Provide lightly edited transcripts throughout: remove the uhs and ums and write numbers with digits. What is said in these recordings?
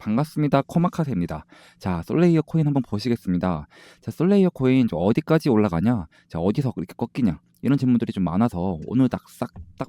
반갑습니다. 코마카세입니다. 자, 솔레이어 코인 한번 보시겠습니다. 자, 솔레이어 코인 어디까지 올라가냐? 자, 어디서 그렇게 꺾이냐? 이런 질문들이 좀 많아서 오늘 딱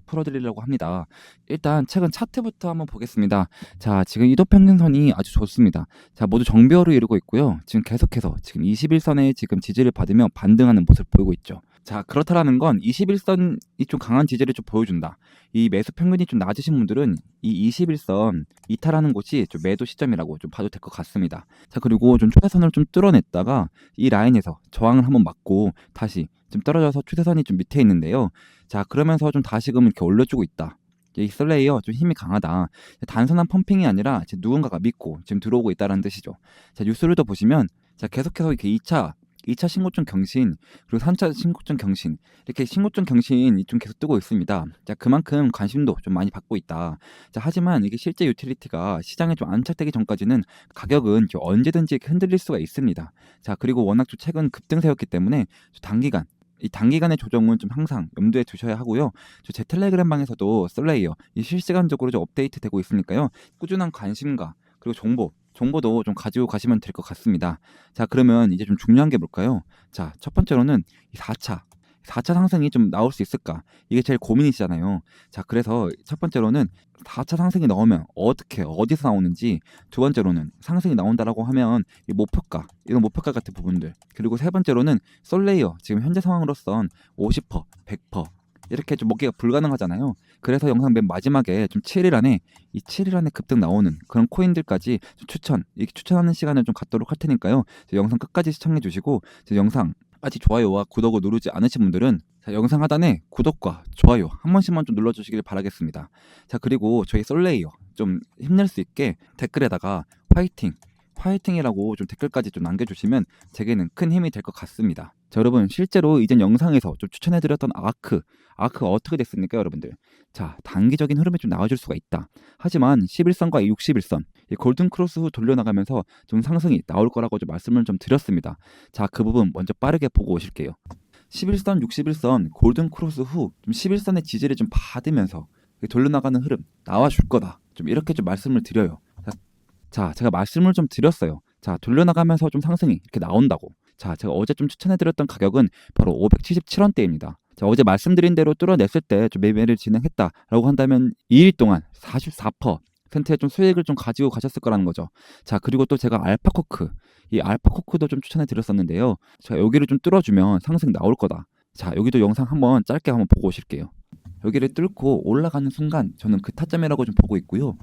풀어드리려고 합니다. 일단 최근 차트부터 한번 보겠습니다. 자, 지금 이동평균선이 아주 좋습니다. 자, 모두 정배열을 이루고 있고요. 지금 계속해서 지금 21선에 지금 지지를 받으며 반등하는 모습을 보이고 있죠. 자, 그렇다라는 건 21선이 좀 강한 지지를 좀 보여준다. 이 매수 평균이 좀 낮으신 분들은 이 21선 이탈하는 곳이 좀 매도 시점이라고 좀 봐도 될 것 같습니다. 자, 그리고 좀 추세선을 좀 뚫어냈다가 이 라인에서 저항을 한번 맞고 다시 좀 떨어져서 추세선이 좀 밑에 있는데요. 자, 그러면서 좀 다시금 이렇게 올려주고 있다. 이 슬레이어 좀 힘이 강하다. 단순한 펌핑이 아니라 지금 누군가가 믿고 지금 들어오고 있다는 뜻이죠. 자, 뉴스를 더 보시면 자, 계속해서 이렇게 2차 신고점 경신, 그리고 3차 신고점 경신, 이렇게 신고점 경신이 좀 계속 뜨고 있습니다. 자, 그만큼 관심도 좀 많이 받고 있다. 자, 하지만 이게 실제 유틸리티가 시장에 좀 안착되기 전까지는 가격은 좀 언제든지 이렇게 흔들릴 수가 있습니다. 자, 그리고 워낙 좀 최근 급등세였기 때문에 이 단기간의 조정은 좀 항상 염두에 두셔야 하고요. 제 텔레그램 방에서도 솔레이어 실시간적으로 좀 업데이트 되고 있으니까요. 꾸준한 관심과 그리고 정보도 좀 가지고 가시면 될 것 같습니다. 자, 그러면 이제 좀 중요한 게 뭘까요? 자, 첫 번째로는 이 4차 상승이 좀 나올 수 있을까? 이게 제일 고민이시잖아요. 자, 그래서 첫 번째로는 4차 상승이 나오면 어디서 나오는지, 두 번째로는 상승이 나온다라고 하면 이 목표가, 이런 목표가 같은 부분들, 그리고 세 번째로는 솔레이어 지금 현재 상황으로선 50%, 100% 이렇게 좀 먹기가 불가능하잖아요. 그래서 영상 맨 마지막에 좀 7일 안에 이 7일 안에 급등 나오는 그런 코인들까지 좀 이렇게 추천하는 시간을 좀 갖도록 할 테니까요. 영상 끝까지 시청해 주시고, 영상 아직 좋아요와 구독을 누르지 않으신 분들은 자, 영상 하단에 구독과 좋아요 한 번씩만 좀 눌러주시길 바라겠습니다. 자, 그리고 저희 솔레이어 좀 힘낼 수 있게 댓글에다가 화이팅이라고 좀 댓글까지 좀 남겨주시면 제게는 큰 힘이 될 것 같습니다. 자, 여러분, 실제로 이전 영상에서 좀 추천해드렸던 아크 어떻게 됐습니까, 여러분들? 자, 단기적인 흐름이 좀 나와줄 수가 있다. 하지만 11선과 61선 이 골든 크로스 후 돌려나가면서 좀 상승이 나올 거라고 좀 말씀을 좀 드렸습니다. 자, 그 부분 먼저 빠르게 보고 오실게요. 11선, 61선 골든 크로스 후 좀 11선의 지지를 좀 받으면서 돌려나가는 흐름 나와줄 거다. 좀 이렇게 좀 말씀을 드려요. 자, 제가 말씀을 좀 드렸어요. 자, 돌려나가면서 좀 상승이 이렇게 나온다고. 자, 제가 어제 좀 추천해드렸던 가격은 바로 577원대입니다. 자, 어제 말씀드린 대로 뚫어냈을 때 좀 매매를 진행했다라고 한다면 2일 동안 44%의 좀 수익을 좀 가지고 가셨을 거라는 거죠. 자, 그리고 또 제가 이 알파코크도 좀 추천해드렸었는데요. 자, 여기를 좀 뚫어주면 상승 나올 거다. 자, 여기도 영상 한번 짧게 한번 보고 오실게요. 여기를 뚫고 올라가는 순간 저는 그 타점이라고 좀 보고 있고요.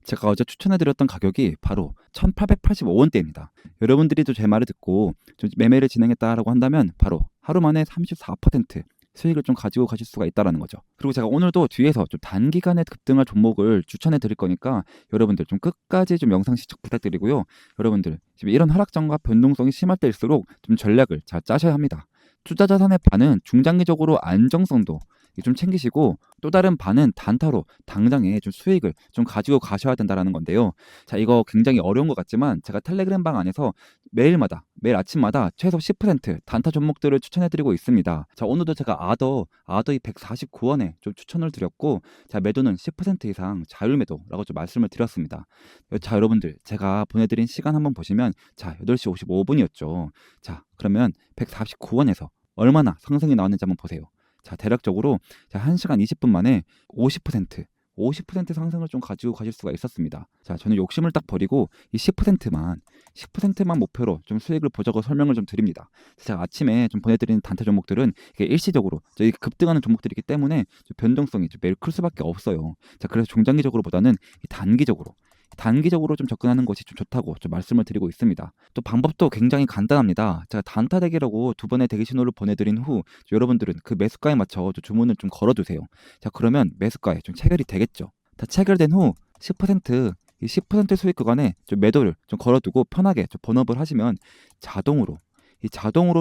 제가 어제 추천해드렸던 가격이 바로 1885원대입니다. 여러분들이 또 제 말을 듣고 좀 매매를 진행했다라고 한다면 바로 하루 만에 34% 수익을 좀 가지고 가실 수가 있다는 거죠. 그리고 제가 오늘도 뒤에서 좀 단기간에 급등할 종목을 추천해 드릴 거니까 여러분들 좀 끝까지 좀 영상 시청 부탁드리고요. 여러분들 지금 이런 하락장과 변동성이 심할 때일수록 좀 전략을 잘 짜셔야 합니다. 투자 자산의 반은 중장기적으로 안정성도 좀 챙기시고, 또 다른 반은 단타로 당장에 좀 수익을 좀 가지고 가셔야 된다는 건데요. 자, 이거 굉장히 어려운 것 같지만 제가 텔레그램 방 안에서 매일 아침마다 최소 10% 단타 종목들을 추천해드리고 있습니다. 자, 오늘도 제가 아더이 149원에 좀 추천을 드렸고, 자, 매도는 10% 이상 자율매도라고 좀 말씀을 드렸습니다. 자, 여러분들, 제가 보내드린 시간 한번 보시면 자, 8시 55분이었죠. 자, 그러면 149원에서 얼마나 상승이 나왔는지 한번 보세요. 자, 대략적으로 1시간 20분 만에 50% 상승을 좀 가지고 가실 수가 있었습니다. 자, 저는 욕심을 딱 버리고 이 10%만 목표로 좀 수익을 보자고 설명을 좀 드립니다. 제가 아침에 좀 보내드리는 단타 종목들은 이게 일시적으로 저희 급등하는 종목들이기 때문에 좀 변동성이 좀 매일 클 수밖에 없어요. 자, 그래서 중장기적으로보다는 단기적으로 좀 접근하는 것이 좀 좋다고 좀 말씀을 드리고 있습니다. 또 방법도 굉장히 간단합니다. 제가 단타 대기라고 2번의 대기 신호를 보내드린 후 여러분들은 그 매수가에 맞춰 주문을 좀 걸어두세요. 자, 그러면 매수가에 좀 체결이 되겠죠. 다 체결된 후 10% 수익 구간에 좀 매도를 좀 걸어두고 편하게 좀 번업을 하시면 자동으로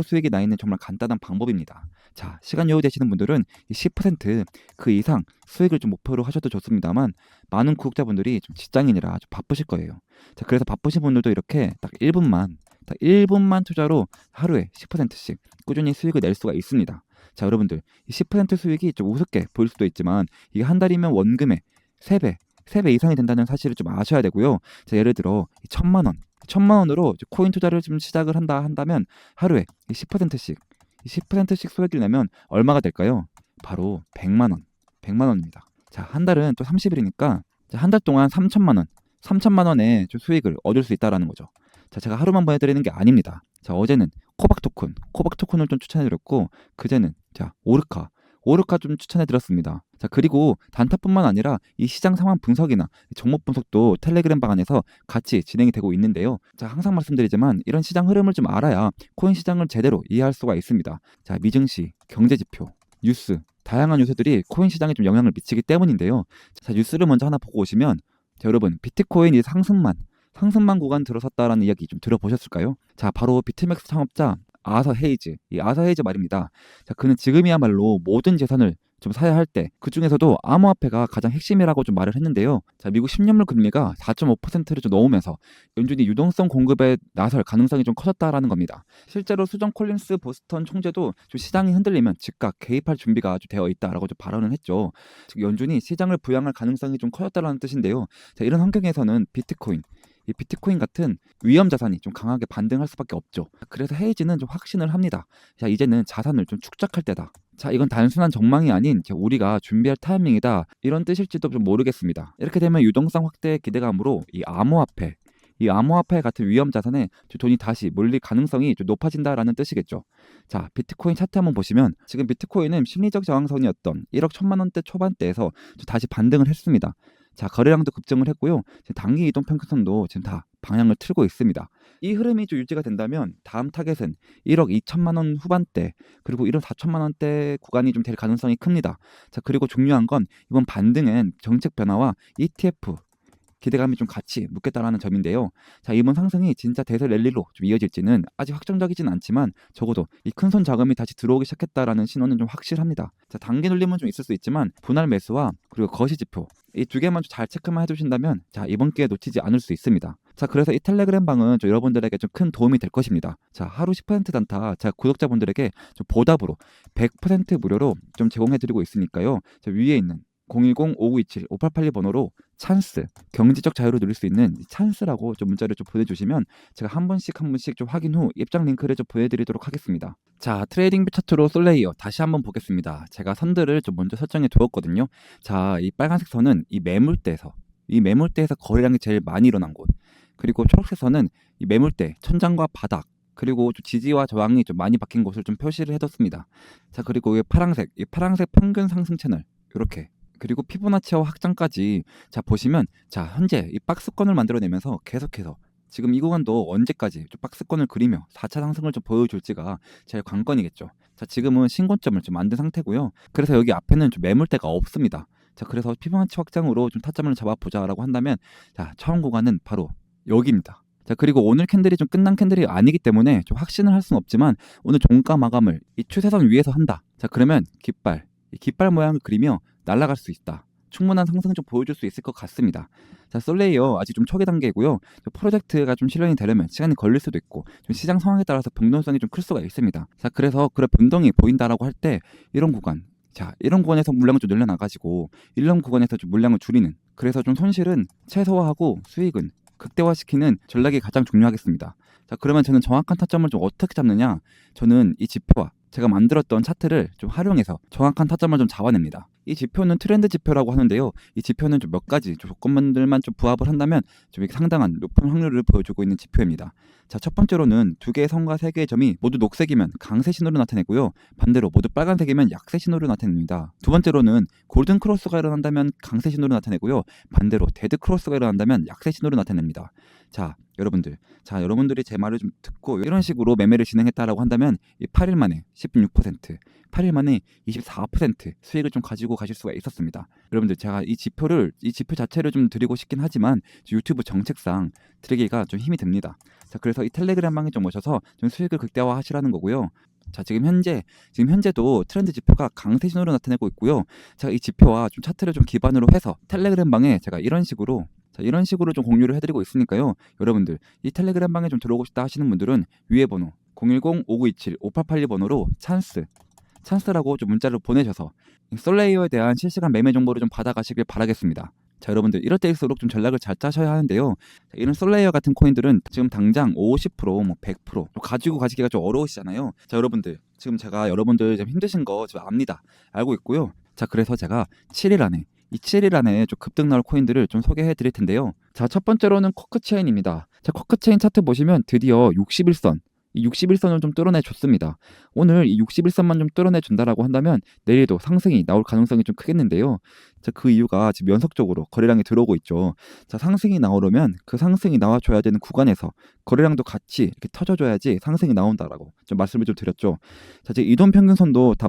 수익이 나 있는 정말 간단한 방법입니다. 자, 시간 여유 되시는 분들은 이 10% 이상 수익을 좀 목표로 하셔도 좋습니다만, 많은 구독자분들이 좀 직장인이라 좀 바쁘실 거예요. 자, 그래서 바쁘신 분들도 이렇게 딱 1분만 투자로 하루에 10%씩 꾸준히 수익을 낼 수가 있습니다. 자, 여러분들, 이 10% 수익이 좀 우습게 보일 수도 있지만 이게 한 달이면 원금의 3배, 3배 이상이 된다는 사실을 좀 아셔야 되고요. 자, 예를 들어 1,000만 원, 1,000만 원으로 코인 투자를 좀 시작을 한다면 하루에 10%씩 10%씩 소액을 내면 얼마가 될까요? 바로 100만 원. 100만 원입니다. 자, 한 달은 또 30일이니까 한 달 동안 3천만 원. 3천만 원의 좀 수익을 얻을 수 있다라는 거죠. 자, 제가 하루만 보내드리는 게 아닙니다. 자, 어제는 코박 토큰을 좀 추천해드렸고, 그제는 자, 오르카 좀 추천해드렸습니다. 자, 그리고 단타뿐만 아니라 이 시장 상황 분석이나 종목 분석도 텔레그램 방 안에서 같이 진행이 되고 있는데요. 자, 항상 말씀드리지만 이런 시장 흐름을 좀 알아야 코인 시장을 제대로 이해할 수가 있습니다. 자, 미증시, 경제지표, 뉴스, 다양한 요소들이 코인 시장에 좀 영향을 미치기 때문인데요. 자, 뉴스를 먼저 하나 보고 오시면, 자, 여러분, 비트코인이 상승만 구간 들어섰다라는 이야기 좀 들어보셨을까요? 자, 바로 비트맥스 창업자 아서 헤이즈, 이 아서 헤이즈 말입니다. 자, 그는 지금이야말로 모든 재산을 좀 사야 할 때, 그 중에서도 암호화폐가 가장 핵심이라고 좀 말을 했는데요. 자, 미국 10년물 금리가 4.5%를 좀 넘으면서 연준이 유동성 공급에 나설 가능성이 좀 커졌다라는 겁니다. 실제로 수정 콜린스 보스턴 총재도 좀 시장이 흔들리면 즉각 개입할 준비가 좀 되어 있다라고 좀 발언을 했죠. 즉, 연준이 시장을 부양할 가능성이 좀 커졌다라는 뜻인데요. 자, 이런 환경에서는 이 비트코인 같은 위험 자산이 좀 강하게 반등할 수밖에 없죠. 그래서 헤이즈는 좀 확신을 합니다. 자, 이제는 자산을 좀 축적할 때다. 자, 이건 단순한 전망이 아닌 우리가 준비할 타이밍이다, 이런 뜻일지도 좀 모르겠습니다. 이렇게 되면 유동성 확대의 기대감으로 이 암호화폐 같은 위험 자산에 돈이 다시 몰릴 가능성이 좀 높아진다라는 뜻이겠죠. 자, 비트코인 차트 한번 보시면 지금 비트코인은 심리적 저항선이었던 1억 1천만 원대 초반대에서 다시 반등을 했습니다. 자, 거래량도 급증을 했고요. 지금 단기 이동 평균선도 지금 다 방향을 틀고 있습니다. 이 흐름이 좀 유지가 된다면 다음 타겟은 1억 2천만 원 후반대, 그리고 1억 4천만 원대 구간이 좀 될 가능성이 큽니다. 자, 그리고 중요한 건 이번 반등은 정책 변화와 ETF 기대감이 좀 같이 묶였다라는 점인데요. 자, 이번 상승이 진짜 대세 랠리로 좀 이어질지는 아직 확정적이진 않지만 적어도 이 큰손 자금이 다시 들어오기 시작했다라는 신호는 좀 확실합니다. 자, 단기 눌림은 좀 있을 수 있지만 분할 매수와 그리고 거시 지표, 이 두 개만 좀 잘 체크만 해두신다면 자, 이번 기회에 놓치지 않을 수 있습니다. 자, 그래서 이 텔레그램 방은 좀 여러분들에게 좀 큰 도움이 될 것입니다. 자, 하루 10% 단타 제가 구독자분들에게 좀 보답으로 100% 무료로 좀 제공해드리고 있으니까요. 자, 위에 있는 010-5927-5882 번호로 찬스, 경제적 자유를 누릴 수 있는 찬스라고 좀 문자를 좀 보내주시면 제가 한 번씩 좀 확인 후 입장 링크를 좀 보내드리도록 하겠습니다. 자, 트레이딩 뷰 차트로 솔레이어 다시 한번 보겠습니다. 제가 선들을 좀 먼저 설정해 두었거든요. 자, 이 빨간색 선은 이 매물대에서 거래량이 제일 많이 일어난 곳, 그리고 초록색 선은 이 매물대 천장과 바닥, 그리고 좀 지지와 저항이 좀 많이 박힌 곳을 좀 표시를 해뒀습니다. 자, 그리고 이 파란색 평균 상승 채널, 이렇게, 그리고 피보나치와 확장까지. 자, 보시면 자, 현재 이 박스권을 만들어내면서 계속해서 지금 이 구간도 언제까지 좀 박스권을 그리며 4차 상승을 좀 보여줄지가 제일 관건이겠죠. 자, 지금은 신고점을 좀 만든 상태고요. 그래서 여기 앞에는 좀 매물대가 없습니다. 자, 그래서 피보나치 확장으로 좀 타점을 잡아보자라고 한다면, 자, 처음 구간은 바로 여기입니다. 자, 그리고 오늘 캔들이 좀 끝난 캔들이 아니기 때문에 좀 확신을 할 수는 없지만 오늘 종가 마감을 이 추세선 위에서 한다. 자, 그러면 이 깃발 모양을 그리며 날아갈 수 있다. 충분한 상승 좀 보여줄 수 있을 것 같습니다. 자, 솔레이어 아직 좀 초기 단계이고요. 프로젝트가 좀 실현이 되려면 시간이 걸릴 수도 있고 좀 시장 상황에 따라서 변동성이 좀 클 수가 있습니다. 자, 그래서 그런 변동이 보인다라고 할 때 이런 구간에서 물량을 좀 늘려나가지고 이런 구간에서 좀 물량을 줄이는, 그래서 좀 손실은 최소화하고 수익은 극대화시키는 전략이 가장 중요하겠습니다. 자, 그러면 저는 정확한 타점을 좀 어떻게 잡느냐? 저는 이 지표와 제가 만들었던 차트를 좀 활용해서 정확한 타점을 좀 잡아냅니다. 이 지표는 트렌드 지표라고 하는데요. 이 지표는 좀 몇 가지 조건들만 좀 부합을 한다면 좀 상당한 높은 확률을 보여주고 있는 지표입니다. 자, 첫 번째로는 두 개의 선과 세 개의 점이 모두 녹색이면 강세 신호를 나타내고요. 반대로 모두 빨간색이면 약세 신호를 나타냅니다. 두 번째로는 골든 크로스가 일어난다면 강세 신호를 나타내고요. 반대로 데드 크로스가 일어난다면 약세 신호를 나타냅니다. 자, 여러분들이 제 말을 좀 듣고 이런 식으로 매매를 진행했다라고 한다면 이 8일 만에 16%, 8일 만에 24% 수익을 좀 가지고 가실 수가 있었습니다. 여러분들, 제가 이 지표 자체를 좀 드리고 싶긴 하지만 유튜브 정책상 드리기가 좀 힘이 듭니다. 자, 그래서 이 텔레그램 방에 좀 오셔서 좀 수익을 극대화하시라는 거고요. 자, 지금 현재도 트렌드 지표가 강세 신호를 나타내고 있고요. 제가 이 지표와 좀 차트를 좀 기반으로 해서 텔레그램 방에 제가 이런 식으로 좀 공유를 해드리고 있으니까요. 여러분들, 이 텔레그램 방에 좀 들어오고 싶다 하시는 분들은 위에 번호 010-5927-5882 번호로 찬스라고 좀 문자를 보내셔서 솔레이어에 대한 실시간 매매 정보를 좀 받아가시길 바라겠습니다. 자, 여러분들 이럴 때일수록 좀 전략을 잘 짜셔야 하는데요. 자, 이런 솔레이어 같은 코인들은 지금 당장 50%, 뭐 100% 가지고 가시기가 좀 어려우시잖아요. 자, 여러분들 지금 제가 여러분들 좀 힘드신 거 좀 압니다. 알고 있고요. 자, 그래서 제가 7일 안에 이 7일 안에 좀 급등 나올 코인들을 좀 소개해 드릴 텐데요. 자, 첫 번째로는 코크체인입니다. 자, 코크체인 차트 보시면 드디어 61선, 이 61선을 좀 뚫어내 줬습니다. 오늘 이 61선만 좀 뚫어내 준다라고 한다면 내일도 상승이 나올 가능성이 좀 크겠는데요. 자, 그 이유가 지금 연속적으로 거래량이 들어오고 있죠. 자, 상승이 나오려면 그 상승이 나와줘야 되는 구간에서 거래량도 같이 이렇게 터져줘야지 상승이 나온다라고 좀 말씀을 좀 드렸죠. 자, 지금 이동 평균선도 다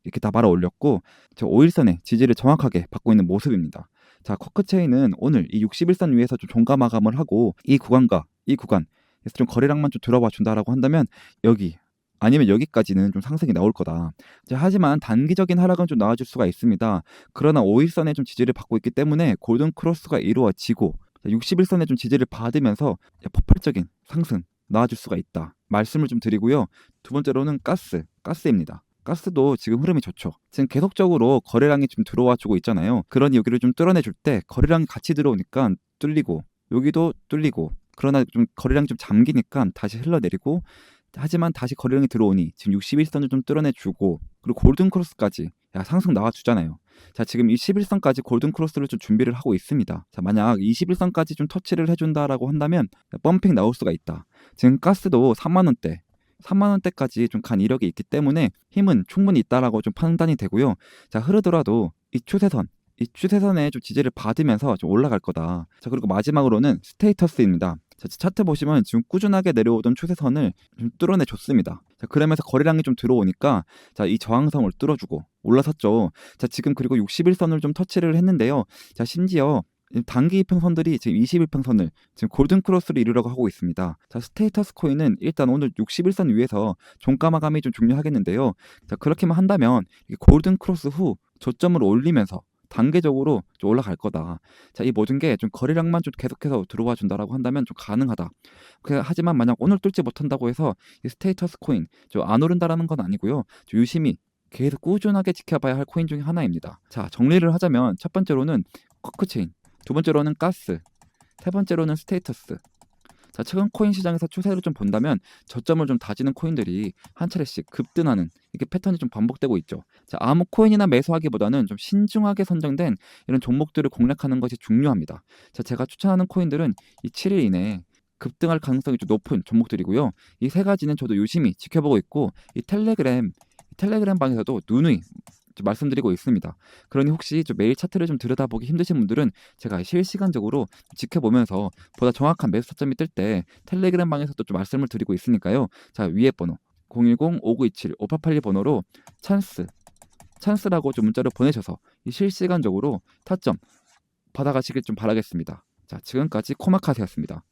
이렇게 다 말아 올렸고, 저 5일선의 지지를 정확하게 받고 있는 모습입니다. 자, 코크체인은 오늘 이 61선 위에서 좀 종가 마감을 하고 이 구간과 이 구간 그래서 좀 거래량만 좀 들어봐 준다라고 한다면 여기 아니면 여기까지는 좀 상승이 나올 거다. 하지만 단기적인 하락은 좀 나와줄 수가 있습니다. 그러나 5일선에 좀 지지를 받고 있기 때문에 골든 크로스가 이루어지고 61선에 좀 지지를 받으면서 폭발적인 상승 나와줄 수가 있다. 말씀을 좀 드리고요. 두 번째로는 가스입니다. 가스도 지금 흐름이 좋죠. 지금 계속적으로 거래량이 좀 들어와 주고 있잖아요. 그런 여기를 좀 뚫어내 줄 때 거래량이 같이 들어오니까 뚫리고 여기도 뚫리고 그러나 좀 거래량이 좀 잠기니까 다시 흘러내리고 하지만 다시 거래량이 들어오니 지금 61선을 좀 뚫어내 주고 그리고 골든 크로스까지 상승 나와 주잖아요. 자, 지금 21선까지 골든 크로스를 좀 준비를 하고 있습니다. 자, 만약 21선까지 좀 터치를 해준다라고 한다면 펌핑 나올 수가 있다. 지금 가스도 3만 원대까지 좀 간 이력이 있기 때문에 힘은 충분히 있다라고 좀 판단이 되고요. 자, 흐르더라도 이 추세선에 좀 지지를 받으면서 좀 올라갈 거다. 자, 그리고 마지막으로는 스테이터스입니다. 자, 차트 보시면 지금 꾸준하게 내려오던 추세선을 좀 뚫어내 줬습니다. 자, 그러면서 거래량이 좀 들어오니까 자, 이 저항성을 뚫어주고 올라섰죠. 자, 지금 그리고 61선을 좀 터치를 했는데요. 자, 심지어 단기 이평선들이 지금 21평선을 지금 골든 크로스를 이루려고 하고 있습니다. 자, 스테이터스 코인은 일단 오늘 61선 위에서 종가 마감이 좀 중요하겠는데요. 자, 그렇게만 한다면 골든 크로스 후 저점을 올리면서 단계적으로 좀 올라갈 거다. 자, 이 모든 게 좀 거래량만 좀 계속해서 들어와 준다라고 한다면 좀 가능하다. 하지만 만약 오늘 뚫지 못한다고 해서 이 스테이터스 코인 좀 안 오른다라는 건 아니고요. 좀 유심히 계속 꾸준하게 지켜봐야 할 코인 중에 하나입니다. 자, 정리를 하자면 첫 번째로는 코크체인, 두 번째로는 가스, 세 번째로는 스테이터스. 자, 최근 코인 시장에서 추세를 좀 본다면 저점을 좀 다지는 코인들이 한 차례씩 급등하는 이게 패턴이 좀 반복되고 있죠. 자, 아무 코인이나 매수하기보다는 좀 신중하게 선정된 이런 종목들을 공략하는 것이 중요합니다. 자, 제가 추천하는 코인들은 이 7일 이내에 급등할 가능성이 좀 높은 종목들이고요. 이 세 가지는 저도 유심히 지켜보고 있고 이 텔레그램 방에서도 누누이 말씀드리고 있습니다. 그러니 혹시 좀 매일 차트를 좀 들여다보기 힘드신 분들은 제가 실시간적으로 지켜보면서 보다 정확한 매수 타점이 뜰 때 텔레그램 방에서도 좀 말씀을 드리고 있으니까요. 자, 위에 번호 010-5927-5882 번호로 찬스라고 좀 문자를 보내셔서 이 실시간적으로 타점 받아가시길 좀 바라겠습니다. 자, 지금까지 코마카세였습니다.